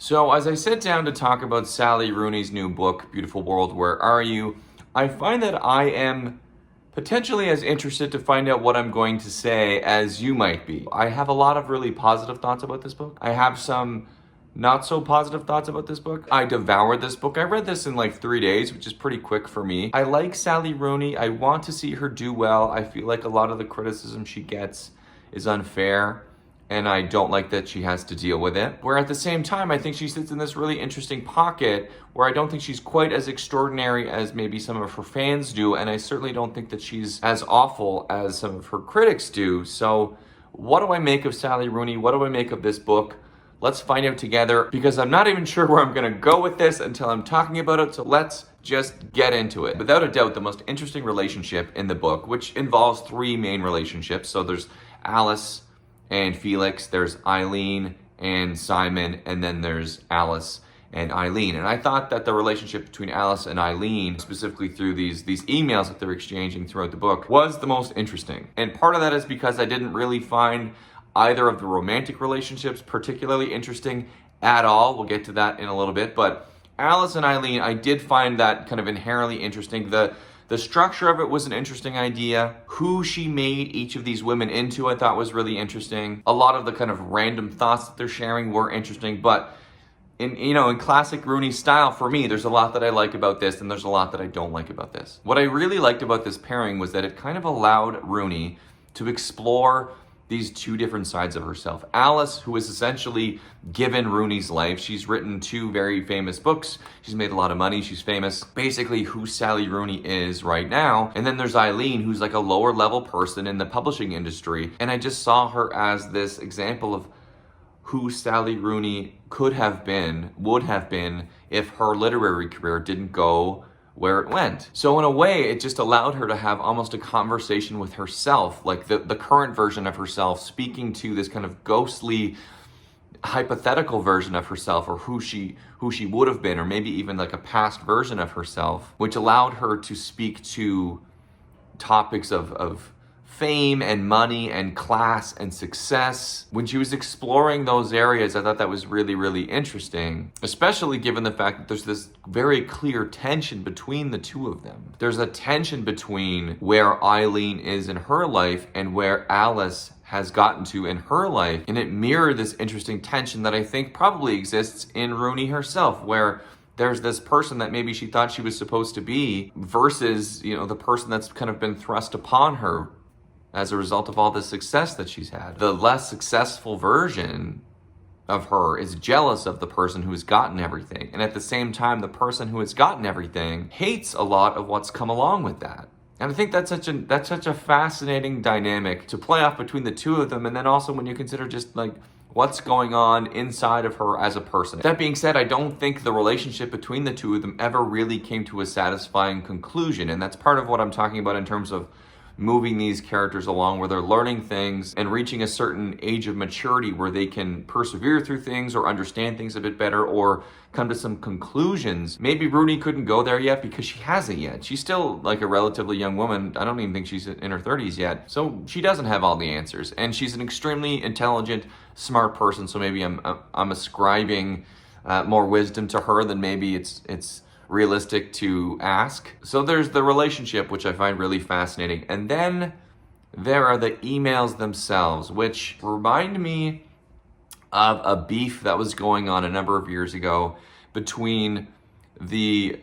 So as I sit down to talk about Sally Rooney's new book, Beautiful World, Where Are You?, I find that I am potentially as interested to find out what I'm going to say as you might be. I have a lot of really positive thoughts about this book. I have some not so positive thoughts about this book. I devoured this book. I read this in like 3 days, which is pretty quick for me. I like Sally Rooney. I want to see her do well. I feel like a lot of the criticism she gets is unfair, and I don't like that she has to deal with it. Where at the same time, I think she sits in this really interesting pocket where I don't think she's quite as extraordinary as maybe some of her fans do, and I certainly don't think that she's as awful as some of her critics do. So what do I make of Sally Rooney? What do I make of this book? Let's find out together, because I'm not even sure where I'm gonna go with this until I'm talking about it, so let's just get into it. Without a doubt, the most interesting relationship in the book, which involves three main relationships. So there's Alice and Felix, there's Eileen and Simon, and then there's Alice and Eileen. And I thought that the relationship between Alice and Eileen, specifically through these emails that they're exchanging throughout the book, was the most interesting. And part of that is because I didn't really find either of the romantic relationships particularly interesting at all. We'll get to that in a little bit. But Alice and Eileen, I did find that kind of inherently interesting. The structure of it was an interesting idea. Who she made each of these women into, I thought was really interesting. A lot of the kind of random thoughts that they're sharing were interesting, but in classic Rooney style, for me, there's a lot that I like about this, and there's a lot that I don't like about this. What I really liked about this pairing was that it kind of allowed Rooney to explore these two different sides of herself. Alice, who is essentially given Rooney's life. She's written 2 very famous books. She's made a lot of money. She's famous. Basically who Sally Rooney is right now. And then there's Eileen, who's like a lower level person in the publishing industry. And I just saw her as this example of who Sally Rooney could have been, would have been, if her literary career didn't go where it went. So in a way, it just allowed her to have almost a conversation with herself, like the current version of herself speaking to this kind of ghostly, hypothetical version of herself, or who she would have been, or maybe even like a past version of herself, which allowed her to speak to topics of fame and money and class and success. When she was exploring those areas, I thought that was really, really interesting, especially given the fact that there's this very clear tension between the two of them. There's a tension between where Eileen is in her life and where Alice has gotten to in her life, and it mirrored this interesting tension that I think probably exists in Rooney herself, where there's this person that maybe she thought she was supposed to be versus, the person that's kind of been thrust upon her as a result of all the success that she's had. The less successful version of her is jealous of the person who has gotten everything. And at the same time, the person who has gotten everything hates a lot of what's come along with that. And I think that's such a fascinating dynamic to play off between the two of them. And then also when you consider just like what's going on inside of her as a person. That being said, I don't think the relationship between the two of them ever really came to a satisfying conclusion. And that's part of what I'm talking about in terms of moving these characters along, where they're learning things and reaching a certain age of maturity where they can persevere through things or understand things a bit better or come to some conclusions. Maybe Rooney couldn't go there yet because she hasn't yet. She's still like a relatively young woman. I don't even think she's in her 30s yet. So she doesn't have all the answers. And she's an extremely intelligent, smart person. So maybe I'm ascribing more wisdom to her than maybe it's realistic to ask. So there's the relationship, which I find really fascinating. And then there are the emails themselves, which remind me of a beef that was going on a number of years ago between the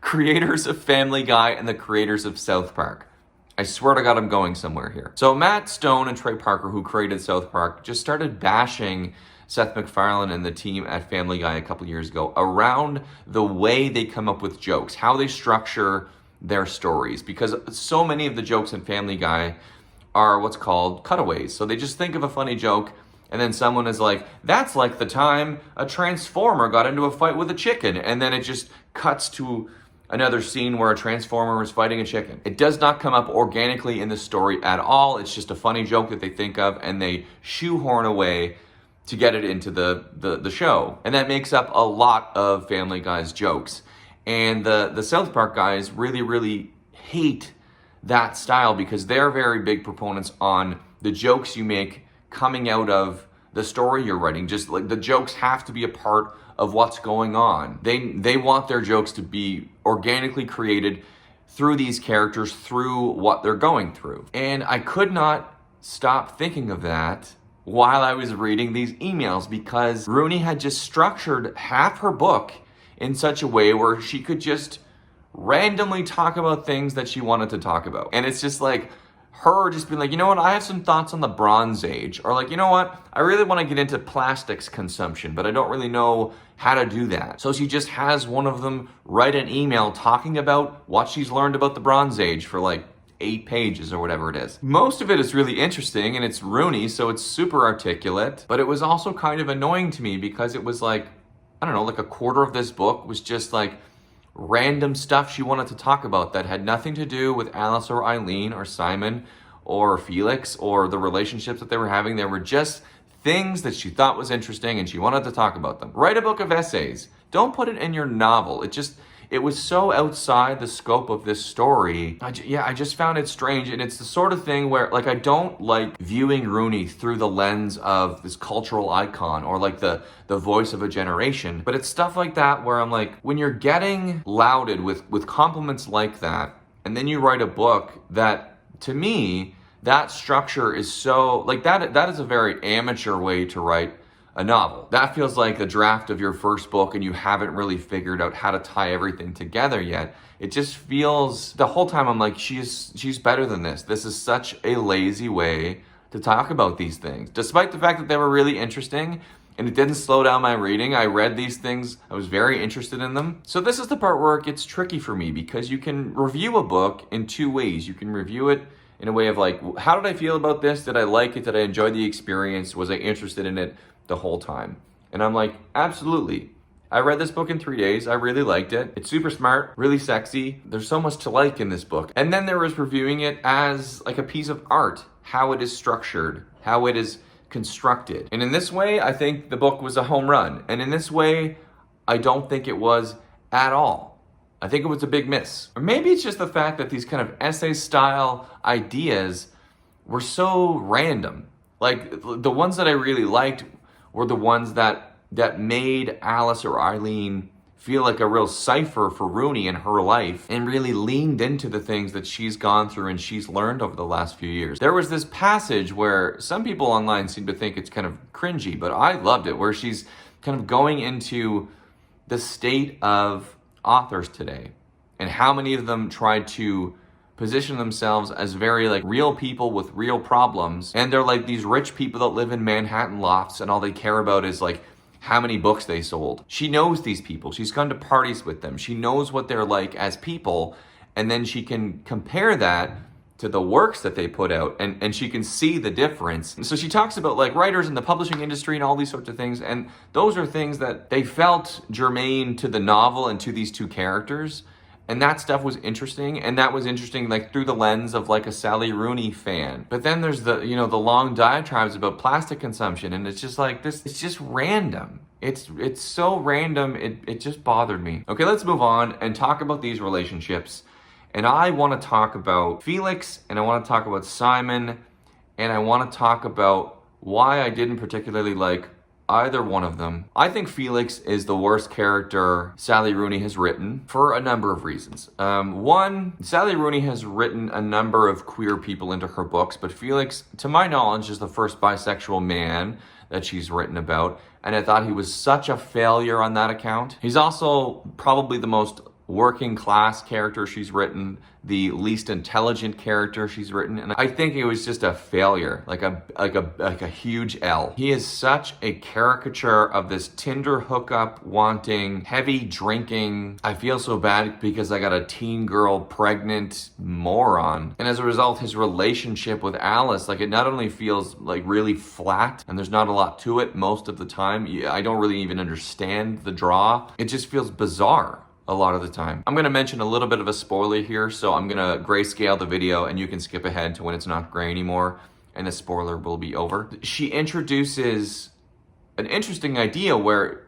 creators of Family Guy and the creators of South Park. I swear to God, I'm going somewhere here. So Matt Stone and Trey Parker, who created South Park, just started bashing Seth MacFarlane and the team at Family Guy a couple years ago around the way they come up with jokes, how they structure their stories, because so many of the jokes in Family Guy are what's called cutaways. So they just think of a funny joke, and then someone is like, that's like the time a transformer got into a fight with a chicken, and then it just cuts to another scene where a transformer is fighting a chicken. It does not come up organically in the story at all. It's just a funny joke that they think of, and they shoehorn away to get it into the show. And that makes up a lot of Family Guy's jokes. And the South Park guys really, really hate that style because they're very big proponents on the jokes you make coming out of the story you're writing. Just like the jokes have to be a part of what's going on. They want their jokes to be organically created through these characters, through what they're going through. And I could not stop thinking of that while I was reading these emails, because Rooney had just structured half her book in such a way where she could just randomly talk about things that she wanted to talk about. And it's just like her just being like, you know what, I have some thoughts on the Bronze Age. Or like, you know what, I really want to get into plastics consumption, but I don't really know how to do that. So she just has one of them write an email talking about what she's learned about the Bronze Age for like 8 pages or whatever it is. Most of it is really interesting, and it's Rooney, so it's super articulate, but it was also kind of annoying to me because it was like, I don't know, like a quarter of this book was just like random stuff she wanted to talk about that had nothing to do with Alice or Eileen or Simon or Felix or the relationships that they were having. They were just things that she thought was interesting and she wanted to talk about them. Write a book of essays. Don't put it in your novel. It was so outside the scope of this story. I just found it strange. And it's the sort of thing where, like, I don't like viewing Rooney through the lens of this cultural icon or like the voice of a generation. But it's stuff like that where I'm like, when you're getting lauded with compliments like that, and then you write a book that, to me, that structure is so, like, that is a very amateur way to write a novel. That feels like the draft of your first book and you haven't really figured out how to tie everything together yet. It just feels, the whole time I'm like, she's better than this. This is such a lazy way to talk about these things. Despite the fact that they were really interesting and it didn't slow down my reading. I read these things, I was very interested in them. So this is the part where it gets tricky for me, because you can review a book in 2 ways. You can review it in a way of like, how did I feel about this? Did I like it? Did I enjoy the experience? Was I interested in it the whole time? And I'm like, absolutely. I read this book in 3 days. I really liked it. It's super smart, really sexy. There's so much to like in this book. And then there was reviewing it as like a piece of art, how it is structured, how it is constructed. And in this way, I think the book was a home run. And in this way, I don't think it was at all. I think it was a big miss. Or maybe it's just the fact that these kind of essay style ideas were so random. Like the ones that I really liked were the ones that made Alice or Eileen feel like a real cipher for Rooney in her life and really leaned into the things that she's gone through and she's learned over the last few years. There was this passage where some people online seem to think it's kind of cringy, but I loved it, where she's kind of going into the state of authors today and how many of them try to position themselves as very like real people with real problems, and they're like these rich people that live in Manhattan lofts and all they care about is like how many books they sold. She knows these people. She's gone to parties with them. She knows what they're like as people, and then she can compare that to the works that they put out, and she can see the difference. And so she talks about like writers in the publishing industry and all these sorts of things, and those are things that they felt germane to the novel and to these two characters. And that stuff was interesting, and that was interesting like through the lens of like a Sally Rooney fan. But then there's the, you know, the long diatribes about plastic consumption, and it's just like this, it's just random. It's so random, it just bothered me. Okay, let's move on and talk about these relationships. And I want to talk about Felix, and I want to talk about Simon, and I want to talk about why I didn't particularly like either one of them. I think Felix is the worst character Sally Rooney has written for a number of reasons. One, Sally Rooney has written a number of queer people into her books, but Felix, to my knowledge, is the first bisexual man that she's written about, and I thought he was such a failure on that account. He's also probably the most working class character she's written, the least intelligent character she's written, and I think it was just a failure, like a huge L. He is such a caricature of this Tinder hookup wanting, heavy drinking, I feel so bad because I got a teen girl pregnant moron. And as a result, his relationship with Alice, like, it not only feels like really flat and there's not a lot to it most of the time, I don't really even understand the draw. It just feels bizarre a lot of the time. I'm gonna mention a little bit of a spoiler here, so I'm gonna grayscale the video and you can skip ahead to when it's not gray anymore and the spoiler will be over. She introduces an interesting idea where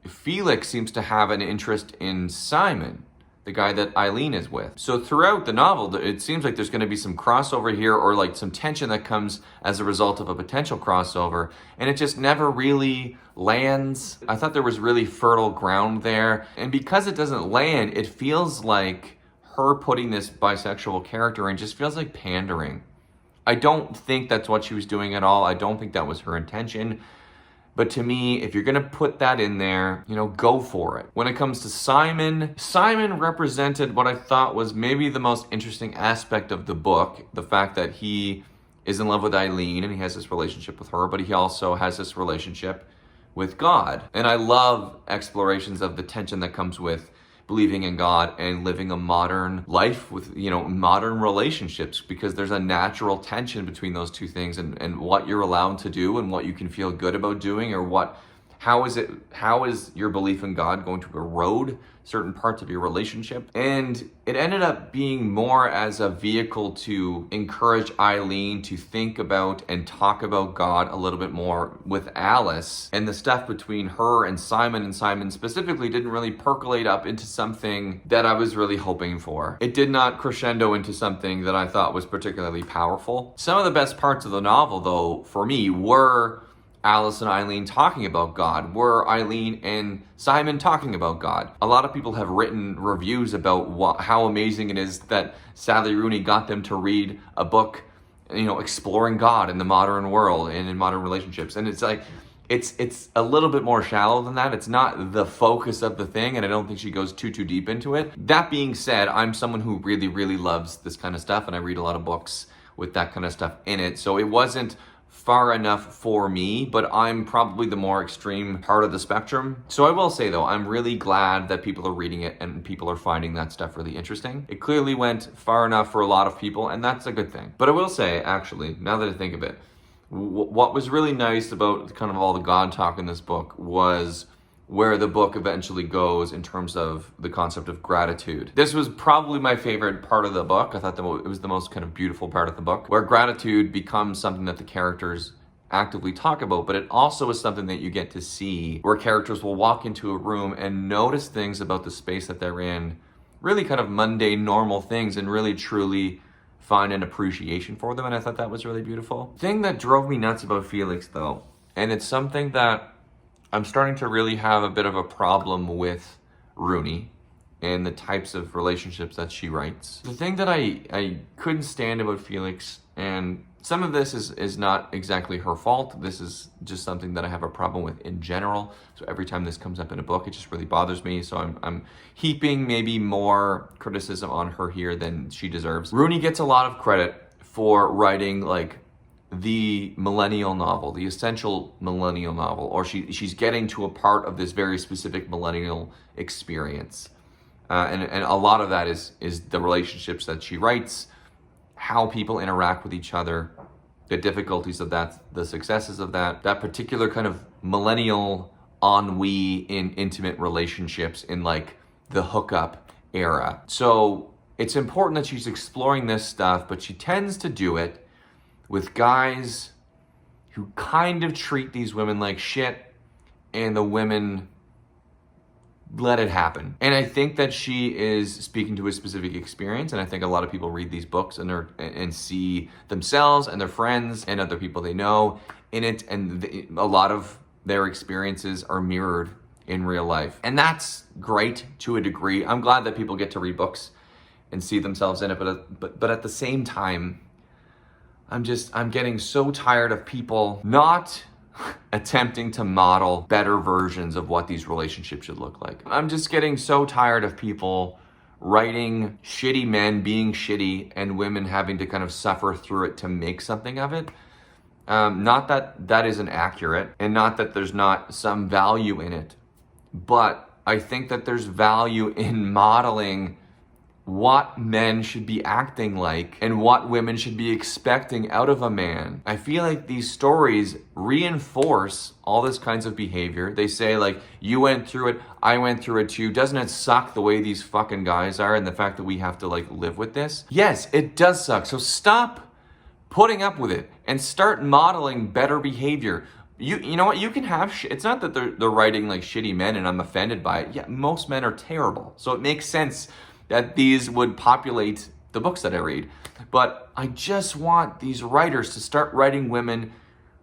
Felix seems to have an interest in Simon. the guy that Eileen is with. So throughout the novel, it seems like there's going to be some crossover here, or like some tension that comes as a result of a potential crossover, and it just never really lands. I thought there was really fertile ground there, and because it doesn't land, it feels like her putting this bisexual character in just feels like pandering. I don't think that's what she was doing at all. I don't think that was her intention. But to me, if you're going to put that in there, go for it. When it comes to Simon represented what I thought was maybe the most interesting aspect of the book. The fact that he is in love with Eileen and he has this relationship with her, but he also has this relationship with God. And I love explorations of the tension that comes with believing in God and living a modern life with, modern relationships, because there's a natural tension between those two things, and what you're allowed to do and what you can feel good about doing, or how is your belief in God going to erode certain parts of your relationship. And it ended up being more as a vehicle to encourage Eileen to think about and talk about God a little bit more with Alice, and the stuff between her and Simon specifically didn't really percolate up into something that I was really hoping for. It did not crescendo into something that I thought was particularly powerful. Some of the best parts of the novel, though, for me, were Alice and Eileen talking about God, were Eileen and Simon talking about God. A lot of people have written reviews about how amazing it is that Sally Rooney got them to read a book, exploring God in the modern world and in modern relationships. And it's like, it's a little bit more shallow than that. It's not the focus of the thing, and I don't think she goes too deep into it. That being said, I'm someone who really, really loves this kind of stuff, and I read a lot of books with that kind of stuff in it. So it wasn't far enough for me, but I'm probably the more extreme part of the spectrum. So I will say, though, I'm really glad that people are reading it and people are finding that stuff really interesting. It clearly went far enough for a lot of people, and that's a good thing. But I will say, actually, now that I think of it, what was really nice about kind of all the God talk in this book was where the book eventually goes in terms of the concept of gratitude. This was probably my favorite part of the book. I thought it was the most kind of beautiful part of the book, where gratitude becomes something that the characters actively talk about, but it also is something that you get to see, where characters will walk into a room and notice things about the space that they're in, really kind of mundane, normal things, and really truly find an appreciation for them. And I thought that was really beautiful. The thing that drove me nuts about Felix, though, and it's something that I'm starting to really have a bit of a problem with Rooney and the types of relationships that she writes. The thing that I couldn't stand about Felix, and some of this is not exactly her fault. This is just something that I have a problem with in general. So every time this comes up in a book, it just really bothers me. So I'm heaping maybe more criticism on her here than she deserves. Rooney gets a lot of credit for writing like the millennial novel, the essential millennial novel, or she's getting to a part of this very specific millennial experience. And a lot of that is the relationships that she writes, how people interact with each other, the difficulties of that, the successes of that particular kind of millennial ennui in intimate relationships in like the hookup era. So it's important that she's exploring this stuff, but she tends to do it with guys who kind of treat these women like shit, and the women let it happen. And I think that she is speaking to a specific experience, and I think a lot of people read these books and see themselves and their friends and other people they know in it, and a lot of their experiences are mirrored in real life. And that's great to a degree. I'm glad that people get to read books and see themselves in it, but at the same time, I'm getting so tired of people not attempting to model better versions of what these relationships should look like. I'm just getting so tired of people writing shitty men being shitty and women having to kind of suffer through it to make something of it. Not that that isn't accurate, and not that there's not some value in it, but I think that there's value in modeling what men should be acting like and what women should be expecting out of a man. I feel like these stories reinforce all this kinds of behavior. They say like, you went through it, I went through it too. Doesn't it suck the way these fucking guys are and the fact that we have to like live with this? Yes, it does suck. So stop putting up with it and start modeling better behavior. You know what? You can have it's not that they're writing like shitty men and I'm offended by it. Yeah, most men are terrible. So it makes sense that these would populate the books that I read. But I just want these writers to start writing women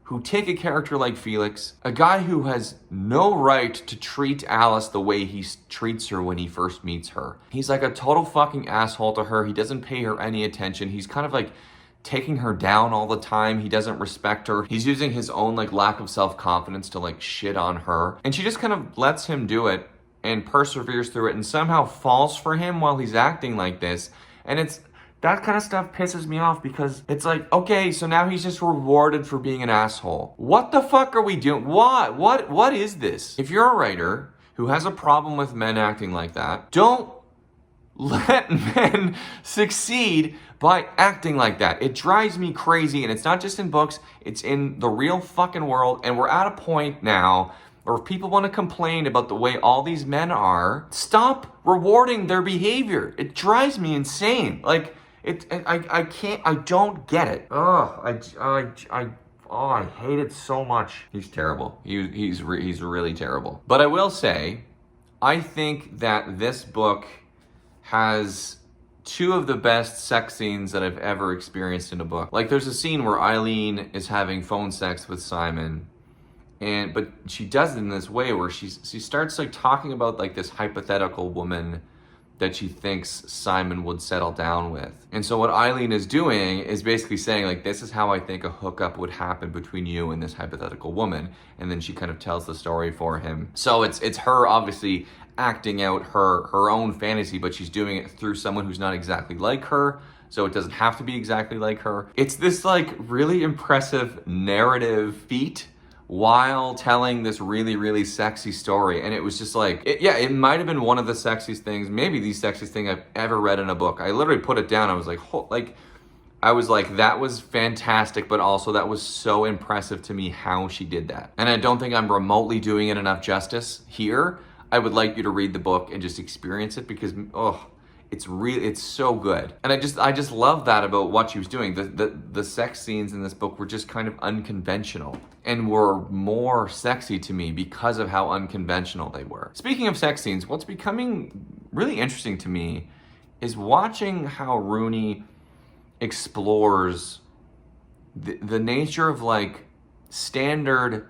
who take a character like Felix, a guy who has no right to treat Alice the way he treats her when he first meets her. He's like a total fucking asshole to her. He doesn't pay her any attention. He's kind of like taking her down all the time. He doesn't respect her. He's using his own like lack of self-confidence to like shit on her. And she just kind of lets him do it and perseveres through it and somehow falls for him while he's acting like this. And it's that kind of stuff pisses me off because it's like, okay, so now he's just rewarded for being an asshole. What the fuck are we doing? What is this? If you're a writer who has a problem with men acting like that, don't let men succeed by acting like that. It drives me crazy, and it's not just in books, it's in the real fucking world, and we're at a point now where if people want to complain about the way all these men are, stop rewarding their behavior. It drives me insane. Like, I don't get it. I hate it so much. He's terrible. He's really terrible. But I will say, I think that this book has two of the best sex scenes that I've ever experienced in a book. Like, there's a scene where Eileen is having phone sex with Simon, but she does it in this way where she starts like talking about like this hypothetical woman that she thinks Simon would settle down with. And so what Eileen is doing is basically saying like, this is how I think a hookup would happen between you and this hypothetical woman. And then she kind of tells the story for him. So it's her obviously acting out her own fantasy, but she's doing it through someone who's not exactly like her. So it doesn't have to be exactly like her. It's this like really impressive narrative feat while telling this really, really sexy story. And it was just like, it might have been one of the sexiest things, maybe the sexiest thing I've ever read in a book. I literally put it down. I was like, that was fantastic, but also that was so impressive to me how she did that. And I don't think I'm remotely doing it enough justice here. I would like you to read the book and just experience it because, it's so good. And I just love that about what she was doing. The sex scenes in this book were just kind of unconventional and were more sexy to me because of how unconventional they were. Speaking of sex scenes, what's becoming really interesting to me is watching how Rooney explores the nature of like standard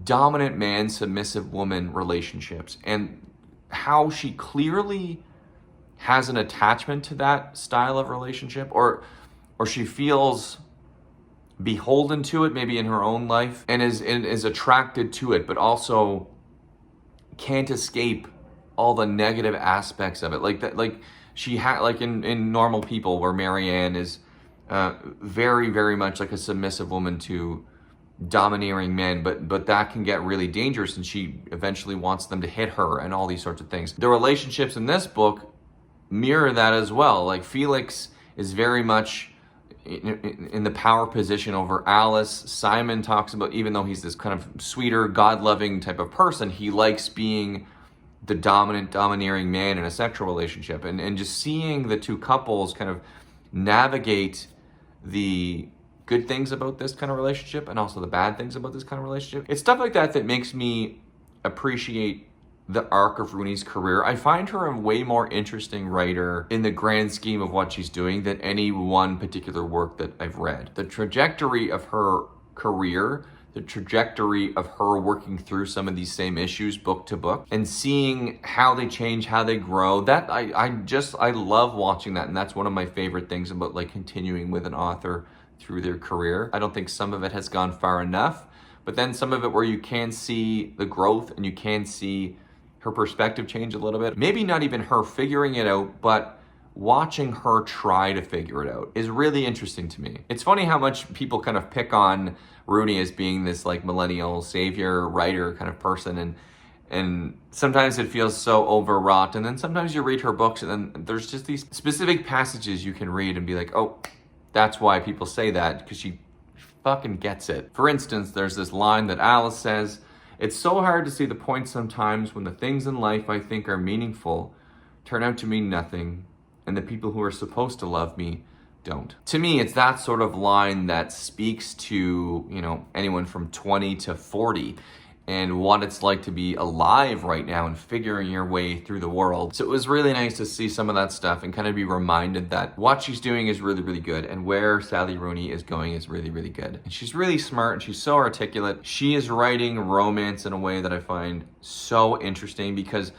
dominant man, submissive woman relationships and how she clearly has an attachment to that style of relationship or she feels beholden to it maybe in her own life and is attracted to it, but also can't escape all the negative aspects of it. Like that, like she had like in Normal People where Marianne is very, very much like a submissive woman to domineering men, but that can get really dangerous and she eventually wants them to hit her and all these sorts of things. The relationships in this book mirror that as well. Like Felix is very much in the power position over Alice. Simon talks about, even though he's this kind of sweeter, God-loving type of person, he likes being the domineering man in a sexual relationship. And just seeing the two couples kind of navigate the good things about this kind of relationship and also the bad things about this kind of relationship. It's stuff like that that makes me appreciate the arc of Rooney's career. I find her a way more interesting writer in the grand scheme of what she's doing than any one particular work that I've read. The trajectory of her career, the trajectory of her working through some of these same issues book to book and seeing how they change, how they grow, that I love watching that. And that's one of my favorite things about like continuing with an author through their career. I don't think some of it has gone far enough, but then some of it where you can see the growth and you can see her perspective change a little bit. Maybe not even her figuring it out, but watching her try to figure it out is really interesting to me. It's funny how much people kind of pick on Rooney as being this like millennial savior writer kind of person, and sometimes it feels so overwrought, and then sometimes you read her books and then there's just these specific passages you can read and be like, oh, that's why people say that, because she fucking gets it. For instance, there's this line that Alice says, "It's so hard to see the point sometimes when the things in life I think are meaningful turn out to mean nothing, and the people who are supposed to love me don't." To me, it's that sort of line that speaks to, anyone from 20 to 40. and what it's like to be alive right now and figuring your way through the world. So it was really nice to see some of that stuff and kind of be reminded that what she's doing is really, really good, and where Sally Rooney is going is really, really good. And she's really smart and she's so articulate. She is writing romance in a way that I find so interesting because,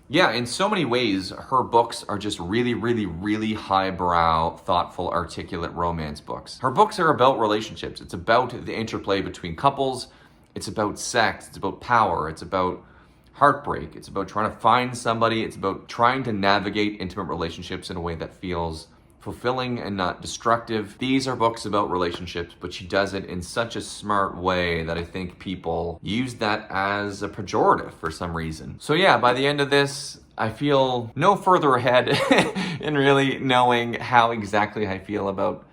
yeah, in so many ways, her books are just really, really, really highbrow, thoughtful, articulate romance books. Her books are about relationships. It's about the interplay between couples. It's about sex. It's about power. It's about heartbreak. It's about trying to find somebody. It's about trying to navigate intimate relationships in a way that feels fulfilling and not destructive. These are books about relationships, but she does it in such a smart way that I think people use that as a pejorative for some reason. So yeah, by the end of this, I feel no further ahead in really knowing how exactly I feel about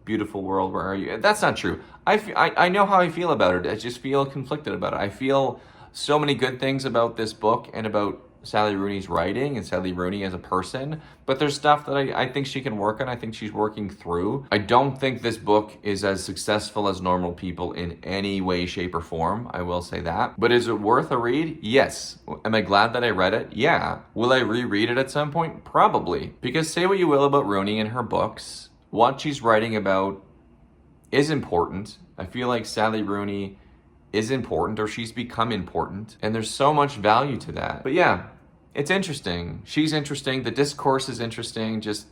Beautiful World, Where Are You? That's not true. I know how I feel about it. I just feel conflicted about it. I feel so many good things about this book and about Sally Rooney's writing and Sally Rooney as a person, but there's stuff that I think she can work on. I think she's working through. I don't think this book is as successful as Normal People in any way, shape, or form. I will say that. But is it worth a read? Yes. Am I glad that I read it? Yeah. Will I reread it at some point? Probably. Because say what you will about Rooney and her books, what she's writing about is important. I feel like Sally Rooney is important, or she's become important, and there's so much value to that. But yeah, it's interesting. She's interesting. The discourse is interesting. Just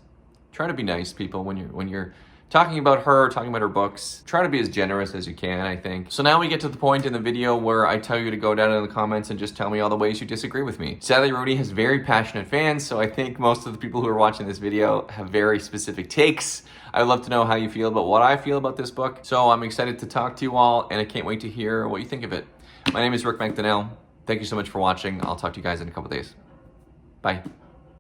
try to be nice, people, when you're talking about her, talking about her books. Try to be as generous as you can, I think. So now we get to the point in the video where I tell you to go down in the comments and just tell me all the ways you disagree with me. Sally Rooney has very passionate fans, so I think most of the people who are watching this video have very specific takes. I'd love to know how you feel about what I feel about this book. So I'm excited to talk to you all, and I can't wait to hear what you think of it. My name is Rick McDonnell. Thank you so much for watching. I'll talk to you guys in a couple days. Bye.